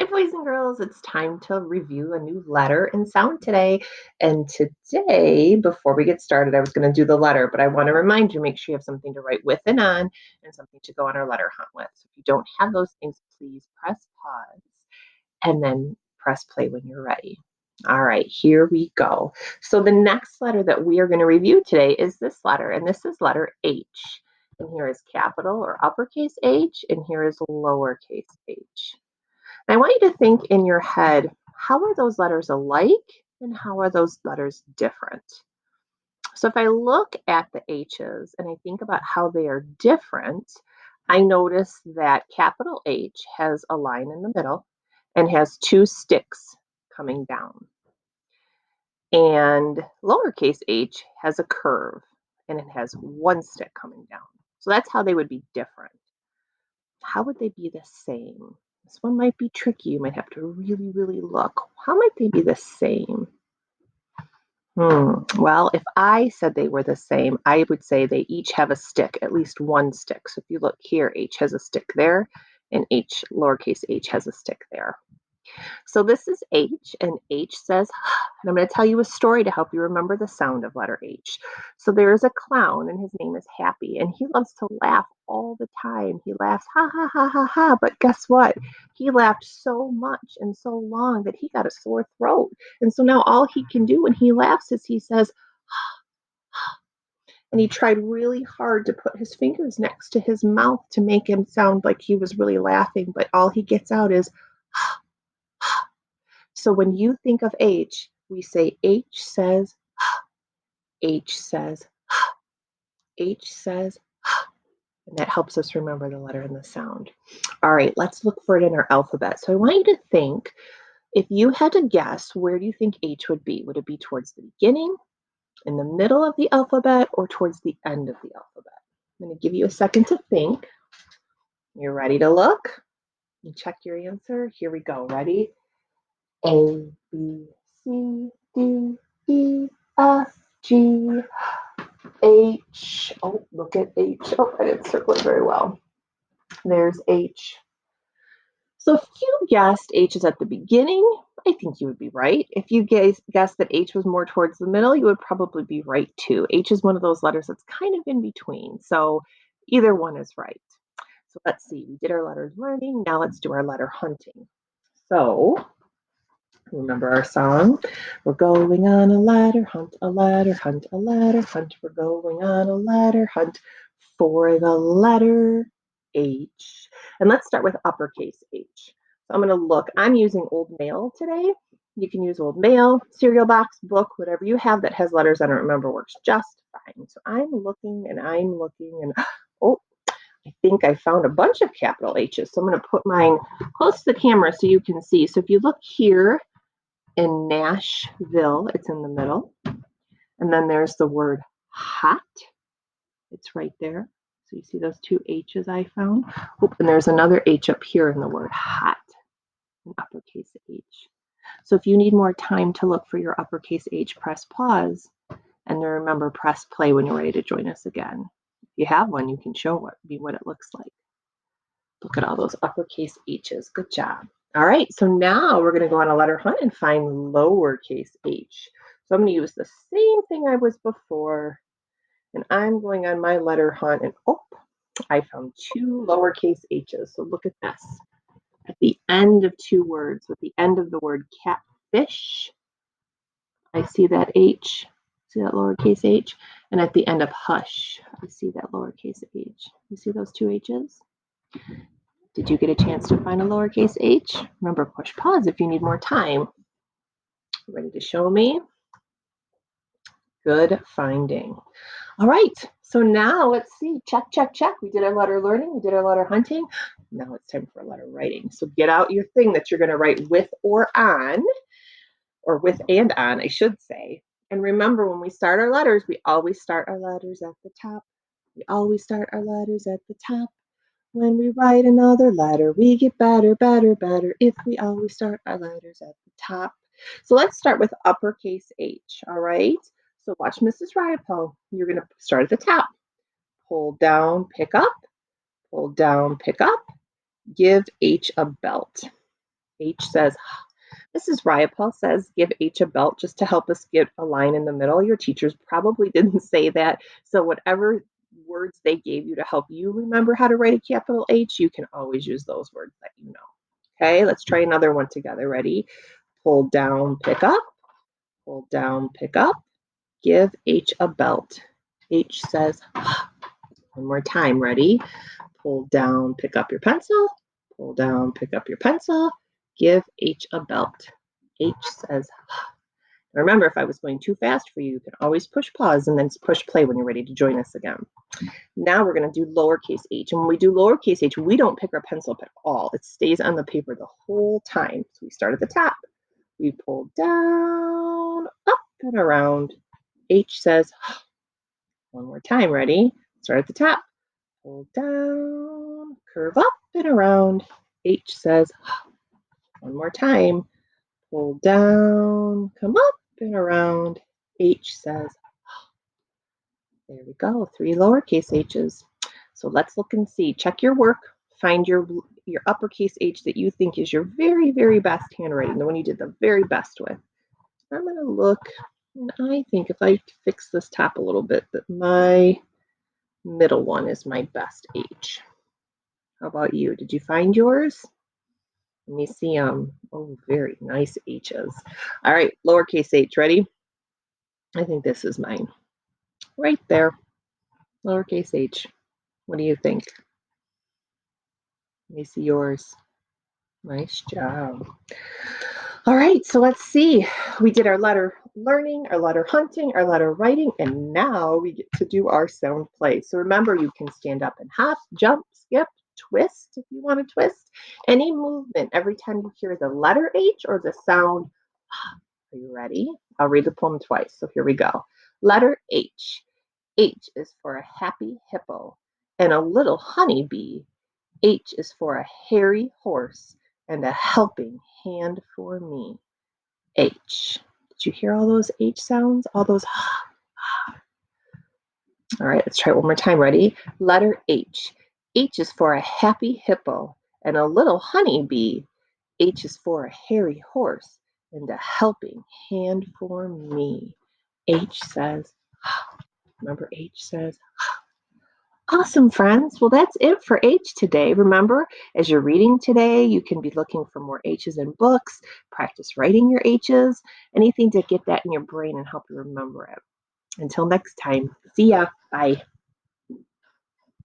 boys and girls, it's time to review a new letter and sound today. And today, before we get started, I was going to do the letter, but I want to remind you, make sure you have something to write with and on and something to go on our letter hunt with. So if you don't have those things, please press pause and then press play when you're ready. All right, here we go. So the next letter that we are going to review today is this letter, and this is letter H. And here is capital or uppercase H, and here is lowercase h. I want you to think in your head, how are those letters alike and how are those letters different? So if I look at the H's and I think about how they are different, I notice that capital H has a line in the middle and has two sticks coming down. And lowercase h has a curve and it has one stick coming down. So that's how they would be different. How would they be the same? This one might be tricky. You might have to really, really look. How might they be the same? Well, if I said they were the same, I would say they each have a stick, at least one stick. So if you look here, H has a stick there, and H, lowercase h, has a stick there. So this is H, and H says, and I'm going to tell you a story to help you remember the sound of letter H. So there is a clown, and his name is Happy, and he loves to laugh all the time. He laughs, ha, ha, ha, ha, ha. But guess what? He laughed so much and so long that he got a sore throat. And so now all he can do when he laughs is he says, and he tried really hard to put his fingers next to his mouth to make him sound like he was really laughing, but all he gets out is, so when you think of H, we say H says, H says, H says, and that helps us remember the letter and the sound. All right, let's look for it in our alphabet. So I want you to think, if you had to guess, where do you think H would be? Would it be towards the beginning, in the middle of the alphabet, or towards the end of the alphabet? I'm going to give you a second to think. You're ready to look? You check your answer. Here we go. Ready? A, B, C, D, E, F, G, H. Oh, look at H. Oh, I didn't circle it very well. There's H. So if you guessed H is at the beginning, I think you would be right. If you guessed that H was more towards the middle, you would probably be right too. H is one of those letters that's kind of in between. So either one is right. So let's see. We did our letters learning. Now let's do our letter hunting. So remember our song? We're going on a ladder hunt, a ladder hunt, a ladder hunt. We're going on a ladder hunt for the letter H. And let's start with uppercase H. So I'm going to look. I'm using Old Mail today. You can use Old Mail, cereal box, book, whatever you have that has letters I don't remember works just fine. So I'm looking and oh, I think I found a bunch of capital H's. So I'm going to put mine close to the camera so you can see. So if you look here, in Nashville, it's in the middle. And then there's the word hot. It's right there. So you see those two H's I found? Oh, and there's another H up here in the word hot, in uppercase H. So if you need more time to look for your uppercase H, press pause. And then remember, press play when you're ready to join us again. If you have one, you can show me what it looks like. Look at all those uppercase H's. Good job. All right, so now we're going to go on a letter hunt and find lowercase h. So I'm going to use the same thing I was before, and I'm going on my letter hunt, and oh, I found two lowercase h's. So look at this. At the end of two words, at the end of the word catfish, I see that H. See that lowercase h? And at the end of hush, I see that lowercase h. You see those two H's? Did you get a chance to find a lowercase h? Remember, push pause if you need more time. Ready to show me? Good finding. All right, so now let's see. Check, check, check. We did our letter learning. We did our letter hunting. Now it's time for letter writing. So get out your thing that you're going to write with or on, or with and on, I should say. And remember, when we start our letters, we always start our letters at the top. We always start our letters at the top. When we write another letter, we get better, better, better if we always start our letters at the top. So let's start with uppercase H, all right? So watch Mrs. Riapo. You're going to start at the top. Pull down, pick up, pull down, pick up. Give H a belt. H says, Mrs. Ryapal says, give H a belt just to help us get a line in the middle. Your teachers probably didn't say that. So whatever words they gave you to help you remember how to write a capital H, you can always use those words that you know. Okay, let's try another one together. Ready? Pull down, pick up. Pull down, pick up. Give H a belt. H says, one more time. Ready? Pull down, pick up your pencil. Pull down, pick up your pencil. Give H a belt. H says, remember, if I was going too fast for you, you can always push pause and then push play when you're ready to join us again. Now we're going to do lowercase h. And when we do lowercase h, we don't pick our pencil up at all. It stays on the paper the whole time. So we start at the top. We pull down, up, and around. H says, one more time. Ready? Start at the top. Pull down, curve up and around. H says, one more time. Pull down, come up and around. H says, there we go, 3 lowercase h's. So let's look and see. Check your work. Find your uppercase H that you think is your very, very best handwriting, the one you did the very best with. I'm going to look, and I think if I fix this top a little bit, that my middle one is my best H. How about you? Did you find yours? Let me see them. Oh, very nice H's. All right, lowercase h, ready? I think this is mine. Right there, lowercase h. What do you think? Let me see yours. Nice job. All right, so let's see. We did our letter learning, our letter hunting, our letter writing, and now we get to do our sound play. So remember, you can stand up and hop, jump, skip, twist if you want to twist. Any movement every time you hear the letter H or the sound. Are you ready? I'll read the poem twice. So here we go. Letter H. H is for a happy hippo and a little honeybee. H is for a hairy horse and a helping hand for me. H. Did you hear all those H sounds? All those. All right, let's try it one more time. Ready? Letter H. H is for a happy hippo and a little honeybee. H is for a hairy horse and a helping hand for me. H says, remember H says, awesome, friends. Well, that's it for H today. Remember, as you're reading today, you can be looking for more H's in books, practice writing your H's, anything to get that in your brain and help you remember it. Until next time, see ya. Bye.